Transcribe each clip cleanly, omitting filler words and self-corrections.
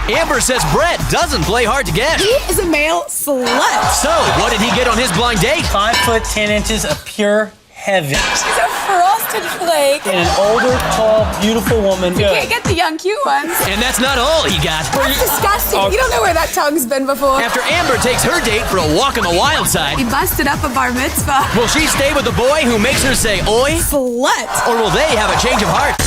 Amber says Brett doesn't play hard to get. He is a male slut. So, what did he get on his blind date? 5 foot 10 inches of pure heaven. She's a frosted flake. And an older, tall, beautiful woman. You can't get the young, cute ones. And that's not all he got. That's disgusting. You don't know where that tongue's been before. After Amber takes her date for a walk on the wild side, He busted up a bar mitzvah. will she stay with the boy who makes her say oi? Slut. Or will they have a change of heart?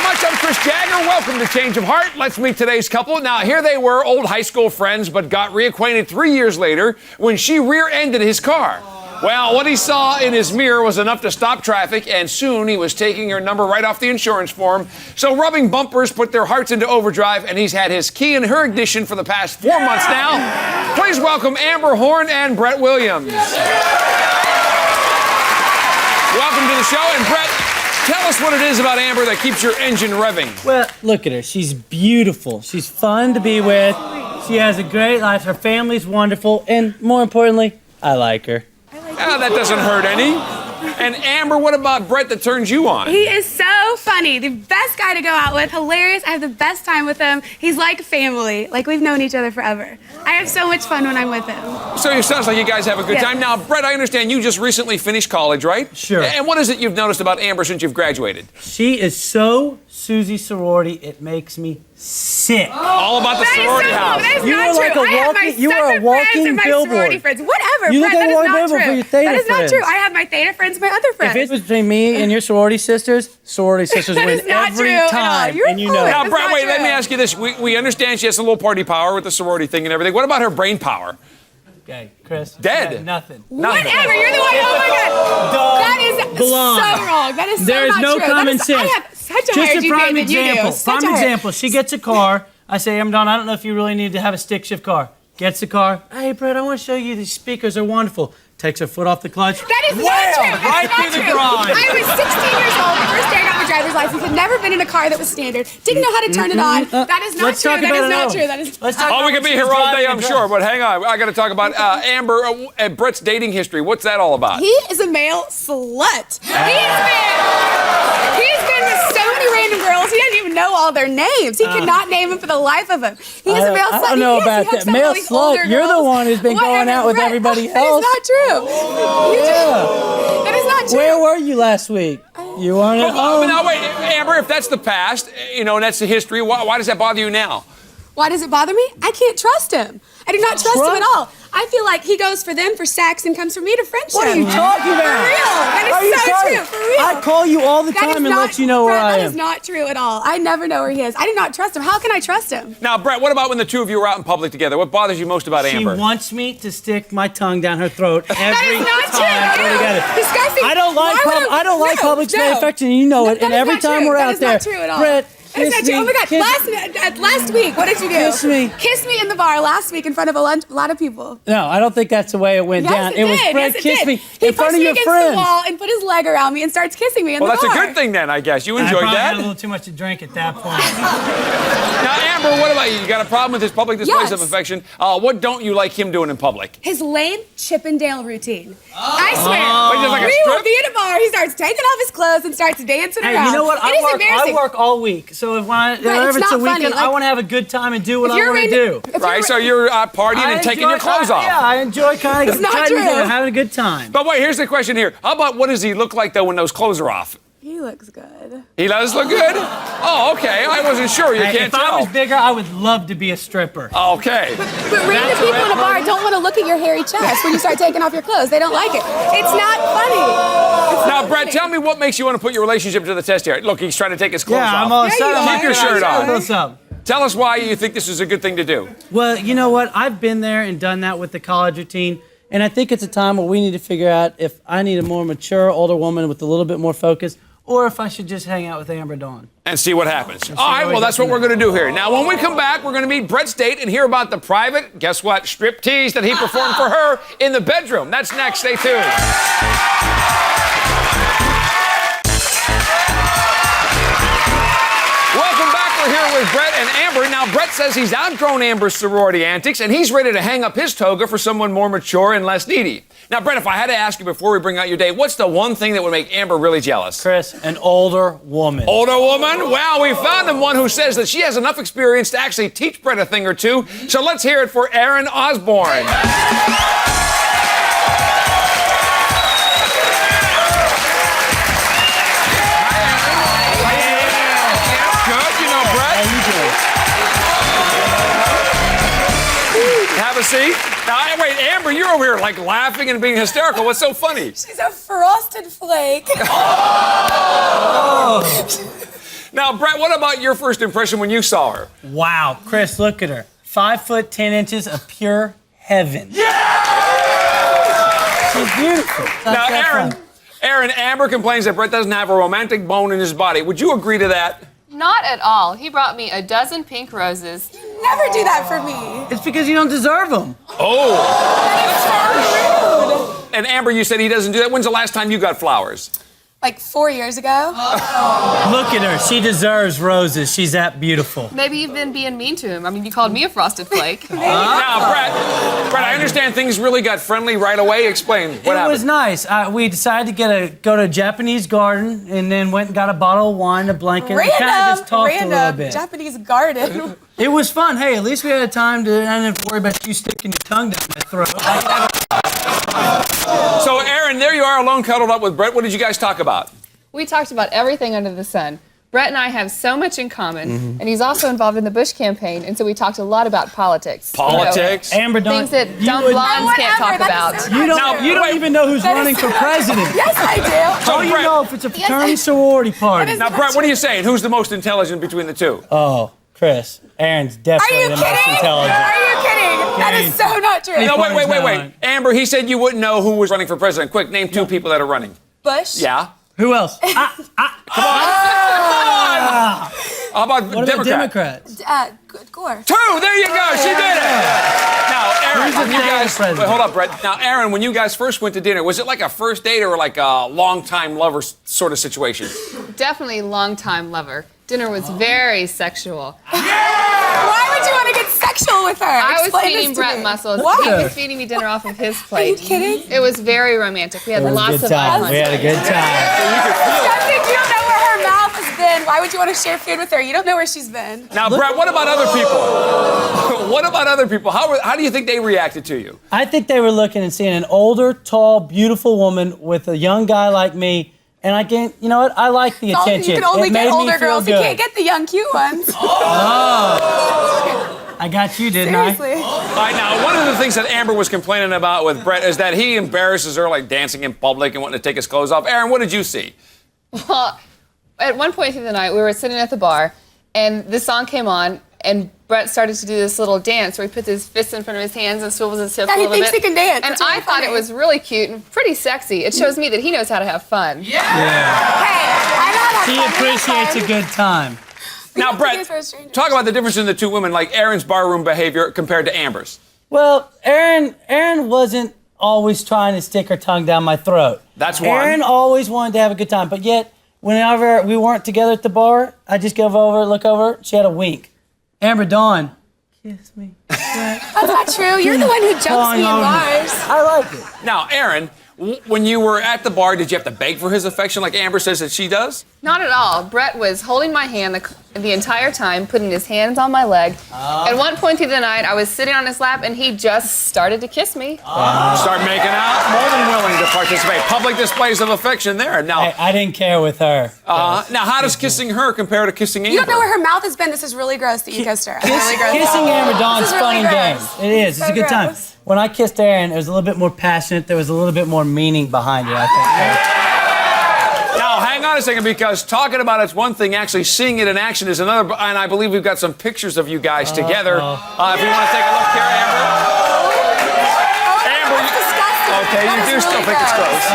Welcome to Change of Heart. Let's meet today's couple. Now, here they were, old high school friends, but got reacquainted 3 years later when she rear-ended his car. Well, what he saw in his mirror was enough to stop traffic, and soon he was taking her number right off the insurance form. So rubbing bumpers put their hearts into overdrive, and he's had his key in her ignition for the past 4 months now. Please welcome Amber Horn and Brett Williams. Welcome to the show, and Brett, tell us what it is about Amber that keeps your engine revving. Well, look at her. She's beautiful. She's fun to be with. She has a great life. Her family's wonderful. And more importantly, I like her. That doesn't hurt any. And Amber, what about Brett that turns you on? He is so funny. The best guy to go out with. Hilarious. I have the best time with him. He's like family. Like we've known each other forever. I have so much fun when I'm with him. So it sounds like you guys have a good time. Now, Brett, I understand you just recently finished college, right? Sure. And what is it you've noticed about Amber since you've graduated? She is so Susie sorority, it makes me sick. All about the sorority house. That is You not are like true. a I have my walking- you are a separate walking friends and my billboard. sorority friends. Whatever, You look Brett, like a that is walking not billboard true. for your theta That is not friends. true. I have my theta friends, my other friends. If it's between me and your sorority sisters That win is not every true at all. time. You're And you full know of it. it. Now, That's Brett, not wait, let true. me ask you this. We understand she has a little party power with the sorority thing and everything. What about her brain power? Okay, Chris. Dead. Yeah, nothing. Whatever, you're the one. Oh my God. Dog That is belong. so wrong. That is so There is not no true. common That is, sense. I have such a Just higher a GPA prime than you example. do. Such Prime a higher- example. She gets a car. I say, I'm done. I don't know if you really need to have a stick shift car. Gets the car. Hey, Brett, I want to show you these speakers are wonderful. Takes her foot off the clutch. That is not true. That is right not through the true. garage. I was 16 years old, the first day I got my driver's license, had never been in a car that was standard, didn't know how to turn it on. That is not Let's true. talk That about is it not now. true. That is. Let's talk Oh, about we could be when here she's all day, driving I'm a sure. truck. But hang on. I got to talk about Amber and Brett's dating history. What's that all about? He is a male slut. He's been with so many random girls, he doesn't even know all their names. He cannot name them for the life of him. He is a male slut. I don't know Yes, about he hooks that. up with Male all these older slut, you're the girls. one who's been going Whatever, out with Brett. everybody That is else. not true. That is not true. Where were you last week? You weren't at home. Now, wait, Amber, if that's the past, and that's the history, why does that bother you now? Why does it bother me? I can't trust him. I do not trust him at all. I feel like he goes for them for sex and comes for me to friendship. What are you talking about? For real. That Are you is so talking- true. For real. I call you all the That is time and not- let you know where Brett, I That is am. not true at all. I never know where he is. I do not trust him. How can I trust him? Now, Brett, what about when the two of you were out in public together? What bothers you most about She Amber? wants me to stick my tongue down her throat every That is not time true. we're Ew. together. Disgusting. I don't like public affection, and you know it. That And is every not time true. we're That out is there, not true at all. Brett, That is kiss not true. me. Oh my God! Kiss- Last week, what did you do? Kiss me. Kiss me in the bar last week in front of a lot of people. No, I don't think that's the way it went down. Yes, it was did. Brett Yes, it kiss did. me He in front pushed of me your against friends. the wall and put his leg around me and starts kissing me in Well, the that's bar. a good thing then, I guess. You I enjoyed probably had a that. little too much to drink at that point. Now, Amber, what about you? You got a problem with his public displays of Yes. affection? What don't you like him doing in public? His lame Chippendale routine. I swear. Wait, just like a We will strip? be at a bar. He starts taking off his clothes and starts dancing Hey, around. you know what? It is I embarrassing. work all week. So whenever it's not a weekend, funny. I Like, want to have a good time and do what if I you're want to random- do. if Right, so you're partying and taking your clothes off. Yeah, I enjoy kind of It's not true. having a good time. But wait, here's the question here. How about what does he look like, though, when those clothes are off? He looks good. He does look good? Oh, okay. I wasn't sure. You Hey, can't if I tell. was bigger, I would love to be a stripper. Okay. But random people in a bar don't want to look at your hairy chest when you start taking off your clothes. They don't like it. It's not funny. It's Now, not Brett, funny. tell me what makes you want to put your relationship to the test here. Look, he's trying to take his clothes Yeah, off. I'm all Yeah, excited. you I'm are. like, Keep your shirt on. What's up? Tell us why you think this is a good thing to do. Well, you know what? I've been there and done that with the college routine. And I think it's a time where we need to figure out if I need a more mature, older woman with a little bit more focus, or if I should just hang out with Amber Dawn. And see what happens. All right, what we well, got that's what from we're there. going to do here. Now, when we come back, we're going to meet Brett's date and hear about the private, guess what, strip tease that he performed for her in the bedroom. That's next. Stay tuned. Welcome back. We're here with Brett and Amber. Now, Brett says he's outgrown Amber's sorority antics, and he's ready to hang up his toga for someone more mature and less needy. Now, Brett, if I had to ask you before we bring out your date, what's the one thing that would make Amber really jealous? Chris, an older woman. Older woman? Well, we found him one who says that she has enough experience to actually teach Brett a thing or two. So let's hear it for Erin Osborne. Have a seat. Now, wait, Amber, you're over here like laughing and being hysterical. What's so funny? She's a frosted flake. Now, Brett, what about your first impression when you saw her? Wow, Chris, look at her. 5'10" of pure heaven. Yeah! She's beautiful. Now, Erin, Amber complains that Brett doesn't have a romantic bone in his body. Would you agree to that? Not at all. He brought me a dozen pink roses. Never do that for me. It's because you don't deserve them. Oh. That's so rude. And Amber, you said he doesn't do that. When's the last time you got flowers? Like 4 years ago. Look at her. She deserves roses. She's that beautiful. Maybe you've been being mean to him. I mean, you called me a frosted flake. Now, Brett, I understand things really got friendly right away. Explain what happened. It was nice. We decided to go to a Japanese garden and then went and got a bottle of wine, a blanket, and kind of just talked a little bit. Japanese garden. It was fun. Hey, at least we had time to. I didn't have to worry about you sticking your tongue down my throat. So, Erin, there you are alone cuddled up with Brett. What did you guys talk about? We talked about everything under the sun. Brett and I have so much in common, and he's also involved in the Bush campaign, and so we talked a lot lot politics. Politics? You know, Amber, things that dumb blondes can't talk about. So you don't even know who's running for president. Yes, I do. All you know if it's a fraternity sorority party. Now, Brett, what are you saying? Who's the most intelligent between the two? Oh, Chris, Erin's Are definitely you the most kidding? intelligent. Are you kidding? That is so not true. No, wait. Amber, he said you wouldn't know who was running for president. Quick, name two people that are running. Bush. Yeah. Who else? How about What about Democrats? Gore. Two. There you go. She did it. Now, Erin, Who's the when you guys president? wait, hold up, Brett. Now, Erin, when you guys first went to dinner, was it like a first date or like a long-time lover sort of situation? Definitely longtime lover. Dinner was very sexual. Why would you want to get sexual with her? I was Explain feeding this to Brett me. muscles. Why? He was feeding me dinner off of his plate. Are you kidding? It was very romantic. We had lots of eye We had a contact. good time. Disgusting. You don't know where her mouth has been. Why would you want to share food with her? You don't know where she's been. Now, Brett, what about other people? What about other people? How do you think they reacted to you? I think they were looking and seeing an older, tall, beautiful woman with a young guy like me. And I can't, you know what? I like the attention. You can only It get made me older feel girls. You good. can't get the young, cute ones. I got you, didn't Seriously. All right, now, one of the things that Amber was complaining about with Brett is that he embarrasses her, like dancing in public and wanting to take his clothes off. Erin, what did you see? Well, at one point through the night, we were sitting at the bar, and this song came on, and Brett started to do this little dance where he puts his fists in front of his hands and swivels his hips Yeah, a he little thinks bit. he can dance. And It's really I thought funny. it was really cute and pretty sexy. It shows me that he knows how to have fun. Hey, I know how to He have fun. appreciates a good time. Now, have to do Brett, this for a stranger. talk about the difference in the two women, like Erin's barroom behavior compared to Amber's. Well, Erin wasn't always trying to stick her tongue down my throat. That's one. Erin always wanted to have a good time, but yet, whenever we weren't together at the bar, I just go over, look over, she had a wink. Amber Dawn, kiss me. That's not true. You're the one who jumps me in bars. I like it. Now, Erin, when you were at the bar, did you have to beg for his affection like Amber says that she does? Not at all. Brett was holding my hand the entire time, putting his hands on my leg. At one point through the night, I was sitting on his lap, and he just started to kiss me. Start making out, more than willing to participate. Public displays of affection there. Now, I didn't care with her. now, how does kissing her compare to kissing Amber? You don't know where her mouth has been. This is really gross that you kissed her. Really gross. Kissing Amber Dawn's This is fun really and gross. games. It is. It's So a good time. gross. When I kissed Erin, it was a little bit more passionate. There was a little bit more meaning behind it, I think. Now, hang on a second, because talking about it's one thing, actually seeing it in action is another. And I believe we've got some pictures of you guys together. If you want to take a look here, Amber. Amber, That's disgusting. okay, That you is do still really think it's gross.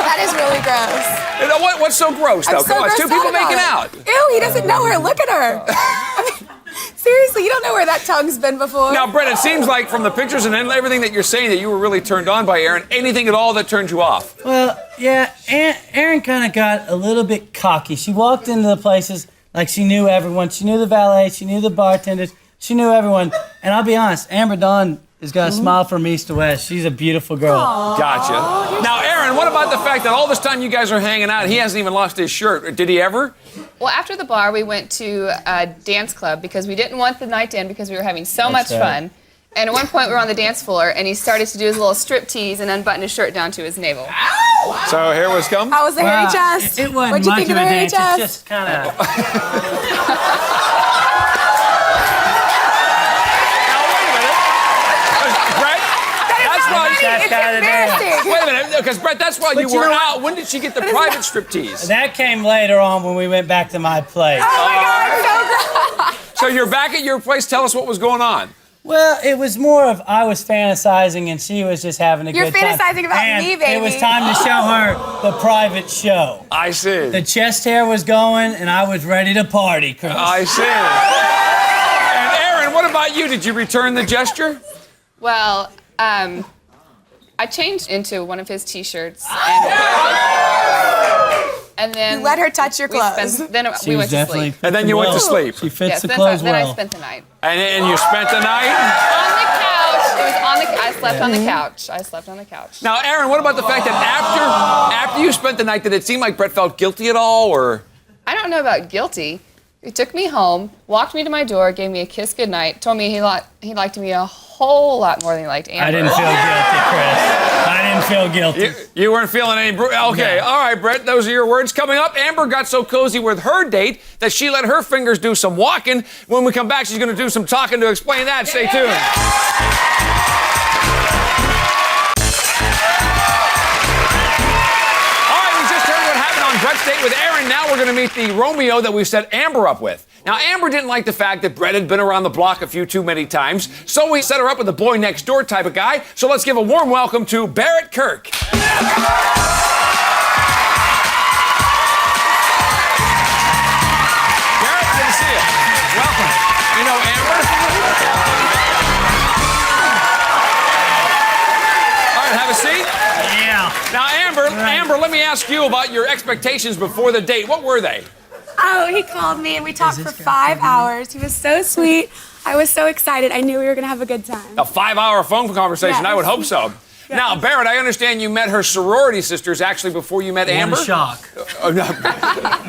That is really gross. You know what's so gross, though? I'm so Come on, it's two grossed people about making it. out. Ew, he doesn't know her. Look at her. I mean, seriously, you don't know where that tongue's been before. Now, Brett, it seems like from the pictures and everything that you're saying that you were really turned on by Erin. Anything at all that turned you off? Well, yeah, Erin kind of got a little bit cocky. She walked into the places like she knew everyone. She knew the valet. She knew the bartenders. She knew everyone. And I'll be honest, Amber Dawn has got a smile from east to west. She's a beautiful girl. Gotcha. Now, Erin, what about the fact that all this time you guys are hanging out, he hasn't even lost his shirt? Did he ever? Well, after the bar, we went to a dance club because we didn't want the night to end because we were having so much fun. And at one point, we were on the dance floor, and he started to do his little strip tease and unbutton his shirt down to his navel. So here was come. How was the hairy chest? It wasn't What'd you much think of of a the hairy dance. chest? It's just kind of... It's embarrassing. Wait a minute, because Brett, that's why you were out. When did she get the private striptease? That came later on when we went back to my place. Oh my God, so gross. So you're back at your place. Tell us what was going on. Well, it was more of I was fantasizing and she was just having a You're good time. fantasizing about and me, baby. It was time to show her the private show. I see. The chest hair was going and I was ready to party, Chris. I see. And Erin, what about you? Did you return the gesture? Well, I changed into one of his T-shirts, and then You let her touch your clothes. Then She we was went to definitely sleep. And then you went to sleep. She fits Yes, the then, clothes then well. I spent the night And you spent the night? on the couch. It was on the. I slept on the couch. I slept on the couch. Now, Erin, what about the fact that after you spent the night, did it seem like Brett felt guilty at all, or? I don't know about guilty. He took me home, walked me to my door, gave me a kiss goodnight, told me he liked me a whole lot more than he liked Amber. I didn't feel guilty, Chris. I didn't feel guilty. You weren't feeling any... Okay, all right, Brett, those are your words. Coming up, Amber got so cozy with her date that she let her fingers do some walking. When we come back, she's going to do some talking to explain that. Stay tuned. All right, we just heard what happened on Brett's date with Erin. Now we're going to meet the Romeo that we set Amber up with. Now, Amber didn't like the fact that Brett had been around the block a few too many times, so we set her up with a boy next door type of guy. So let's give a warm welcome to Barrett Kirk. Barrett, good to see you. Welcome. You know Amber? All right, have a seat. Yeah. Now, Amber, let me ask you about your expectations before the date. What were they? Oh, he called me and we talked for 5 hours. He was so sweet. I was so excited. I knew we were going to have a good time. A 5-hour phone conversation. Yes. I would hope so. Yes. Now, Barrett, I understand you met her sorority sisters actually before you met Amber. What a shock.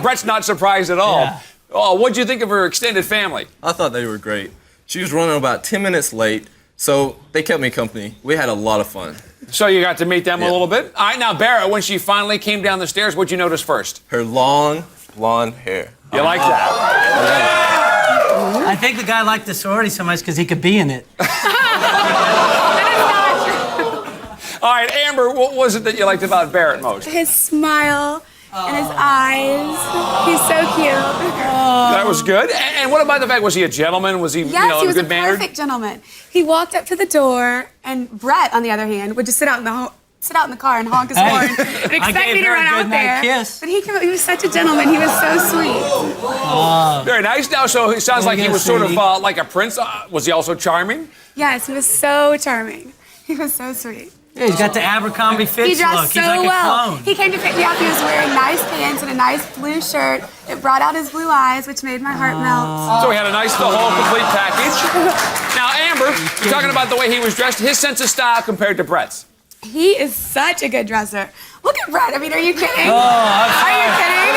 Brett's not surprised at all. Yeah. Oh, what'd you think of her extended family? I thought they were great. She was running about 10 minutes late, so they kept me company. We had a lot of fun. So you got to meet them a Yeah. little bit? All right, now, Barrett, when she finally came down the stairs, what'd you notice first? Her long, blonde hair. You like that? I think the guy liked the sorority so much because he could be in it. All right, Amber, what was it that you liked about Barrett most? His smile and his eyes. He's so cute. That was good. And what about the fact, was he a gentleman? Was he, Yes, he was a good mannered? perfect gentleman. He walked up to the door, and Brett, on the other hand, would just sit out in the car and honk his horn and expect gave me to her a run out goodnight there. kiss. But he was such a gentleman. He was so sweet. Very nice. Now, so it sounds like he Very was sort of sweet. like a prince. Was he also charming? Yes, he was so charming. He was so sweet. Yeah, he's got the Abercrombie He Fitch dressed look. so He's like a well. clone. He came to pick me up. He was wearing nice pants and a nice blue shirt. It brought out his blue eyes, which made my heart melt. So he had a nice, the whole complete package. Now, Amber, you're talking about the way he was dressed, his sense of style compared to Brett's. He is such a good dresser. Look at Brett. I mean, are you kidding? Oh, Are you kidding?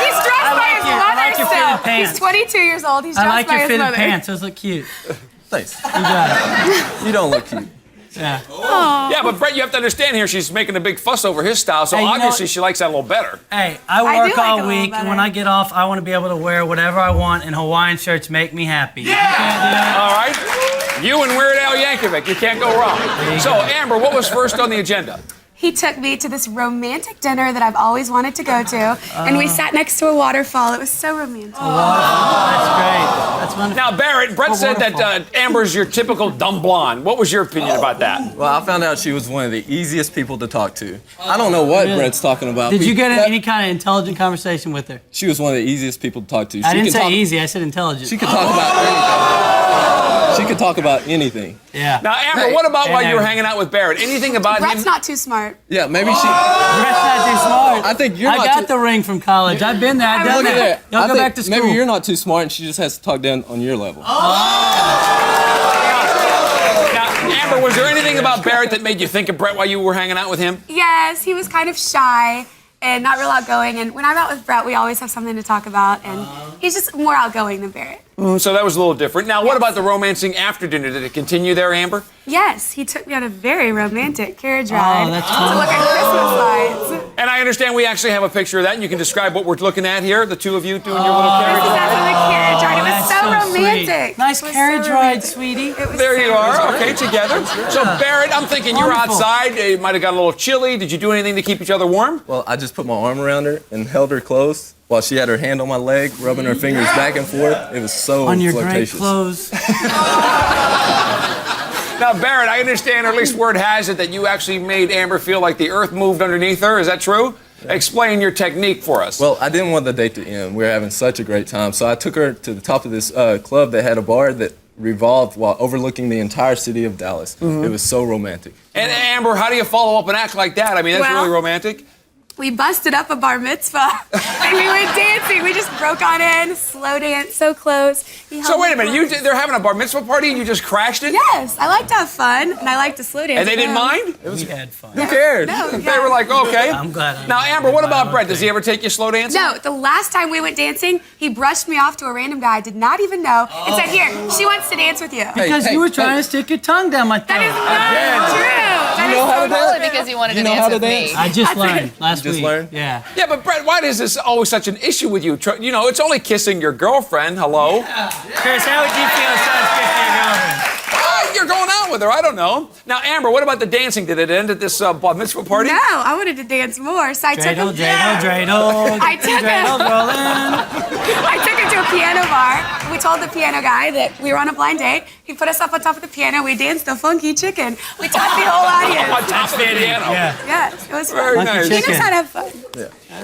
He's dressed by his I mother like your still. fitted pants. He's 22 years old. He's I dressed like by your his fitted mother. pants. Those look cute. Thanks. You got it. You don't look cute. Yeah. Yeah, but Brett, you have to understand here, she's making a big fuss over his style, so Hey, you know- obviously she likes that a little better. Hey, I I do work like it all a little week, and better. when I get off, I want to be able to wear whatever I want, and Hawaiian shirts make me happy. Yeah! You can't All right? You and Weird Al Yankovic, you can't go wrong. So, Amber, what was first on the agenda? He took me to this romantic dinner that I've always wanted to go to, and we sat next to a waterfall. It was so romantic. do that. That's great. That's wonderful. Now, Barrett, Brett said that wonderful. Amber's your typical dumb blonde. What was your opinion about that? Well, I found out she was one of the easiest people to talk to. I don't know what Really? Brett's talking about. Did you get in That- any kind of intelligent conversation with her? She was one of the easiest people to talk to. I didn't could say talk- easy. I said intelligent. She could talk about anything. She could talk about anything. Yeah. Now, Amber, what about while you were hanging out with Barrett? Anything about Brett's him? not too smart. Yeah, maybe she. Brett's not too smart. I think you're I not got too- the ring from college. I've been there. I've done Look at that. that. Y'all I go think back to school. maybe you're not too smart, and she just has to talk down on your level. Now, Amber, was there anything about Barrett that made you think of Brett while you were hanging out with him? Yes, he was kind of shy and not real outgoing. And when I'm out with Brett, we always have something to talk about. And he's just more outgoing than Barrett. So that was a little different. Now, what about the romancing after dinner? Did it continue there, Amber? Yes, he took me on a very romantic carriage ride that's to cool. look at Christmas lights. And I understand we actually have a picture of that, and you can describe what we're looking at here, the two of you doing your little This carriage is ride. after the carriage ride. It was That's so sweet. romantic. Nice It was carriage so ride, romantic. sweetie. It was There so you are, romantic. okay, together. So, Barrett, I'm thinking you're Wonderful. outside. It might have got a little chilly. Did you do anything to keep each other warm? Well, I just put my arm around her and held her close while she had her hand on my leg, rubbing her fingers back and forth. It was so On your great flirtatious. clothes. Now, Barrett, I understand, or at least word has it, that you actually made Amber feel like the earth moved underneath her. Is that true? Explain your technique for us. Well, I didn't want the date to end. We were having such a great time. So I took her to the top of this club that had a bar that revolved while overlooking the entire city of Dallas. It was so romantic. And Amber, how do you follow up and act like that? I mean, that's Well- really romantic. We busted up a bar mitzvah and we went dancing. We just broke on in, slow dance, so close. He So held wait a me minute, close. they're having a bar mitzvah party and you just crashed it? Yes, I like to have fun and I like to slow dance. And they didn't with him. mind? We had fun. Who cared? No, They yeah. were like, okay. I'm glad I Now, did Amber, what my about own Brett? Does he thing. ever take you slow dancing? No, the last time we went dancing, he brushed me off to a random guy I did not even know and said, "Here, she wants to dance with you." Because Hey, you were hey, trying hey. to stick your tongue down my throat. That is not true. That know is how so to not dance? Probably true. because you wanted You to know dance how to with me. dance? I just learned last just week. learned? Yeah. Yeah, but Brett, why is this always such an issue with you? You know, it's only kissing your girlfriend. Hello? Chris, how would you feel if someone's kissing your girlfriend? You're going out with her. I don't know. Now, Amber, what about the dancing? Did it end at this bar mitzvah party? No, I wanted to dance more, so I took him. Dreidel. I took Dreidel, him. rolling. I took him to a piano bar. We told the piano guy that we were on a blind date. He put us up on top of the piano. We danced the funky chicken. We taught the whole On audience. top of the piano. Yeah. Yes, it was Very fun. nice. He knows how to have fun.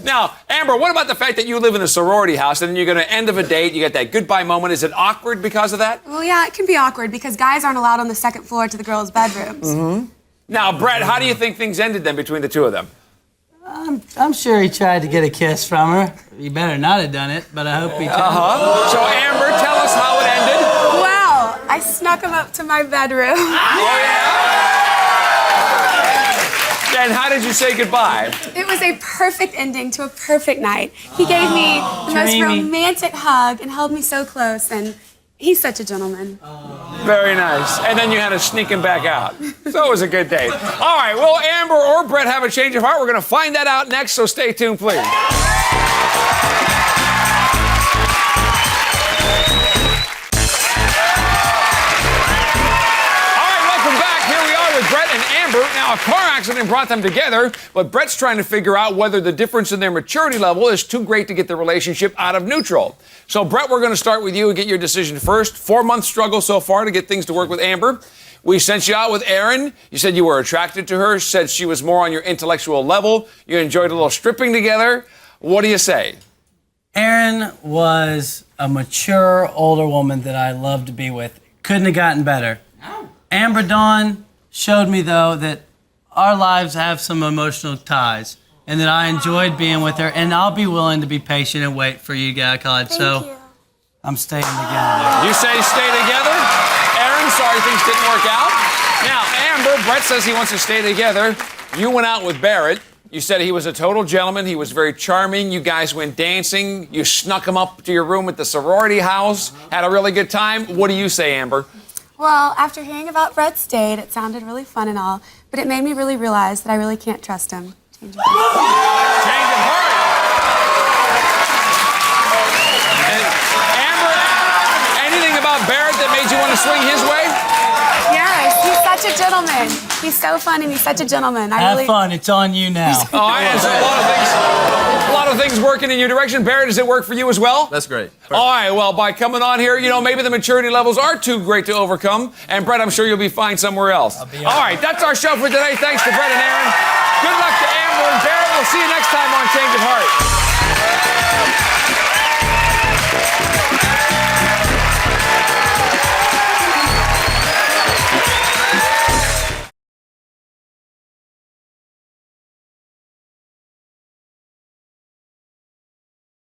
Now, Amber, what about the fact that you live in a sorority house and then you're going to end of a date, you get that goodbye moment. Is it awkward because of that? Well, yeah, it can be awkward because guys aren't allowed on the second floor to the girls' bedrooms. Now, Brett, how do you think things ended then between the two of them? I'm sure he tried to get a kiss from her. He better not have done it, but I hope he tried. So, Amber, tell us how it ended. Well, I snuck him up to my bedroom. Oh, yeah? And how did you say goodbye? It was a perfect ending to a perfect night. He gave me the most Dreamy. romantic hug and held me so close, and he's such a gentleman. Very nice. And then you had to sneak him back out. So it was a good date. All right, will Amber or Brett have a change of heart? We're going to find that out next, so stay tuned, please. Welcome back. Here we are with Brett and Amber. Now, a car accident brought them together, but Brett's trying to figure out whether the difference in their maturity level is too great to get the relationship out of neutral. So, Brett, we're going to start with you and get your decision first. 4-month struggle so far to get things to work with Amber. We sent you out with Erin. You said you were attracted to her, said she was more on your intellectual level. You enjoyed a little stripping together. What do you say? Erin was a mature, older woman that I loved to be with. Couldn't have gotten better. Amber Dawn showed me, though, that our lives have some emotional ties and that I enjoyed being with her, and I'll be willing to be patient and wait for you to get out of college. Thank you. I'm staying together. You say stay together. Erin, sorry things didn't work out. Now, Amber, Brett says he wants to stay together. You went out with Barrett. You said he was a total gentleman. He was very charming. You guys went dancing. You snuck him up to your room at the sorority house. Had a really good time. What do you say, Amber? Well, after hearing about Brett's date, it sounded really fun and all, but it made me really realize that I really can't trust him. Change of heart. Change of heart. And Amber, anything about Barrett that made you want to swing his way? Yes, he's such a gentleman. He's so fun and he's such a gentleman. Have fun. It's on you now. Oh, yeah, so a lot of things working in your direction. Barrett, does it work for you as well? That's great. All right, well, by coming on here, you know, maybe the maturity levels are too great to overcome. And Brett, I'm sure you'll be fine somewhere else. All right, that's our show for today. Thanks to Brett and Erin. Good luck to Amber and Barrett. We'll see you next time on Change of Heart.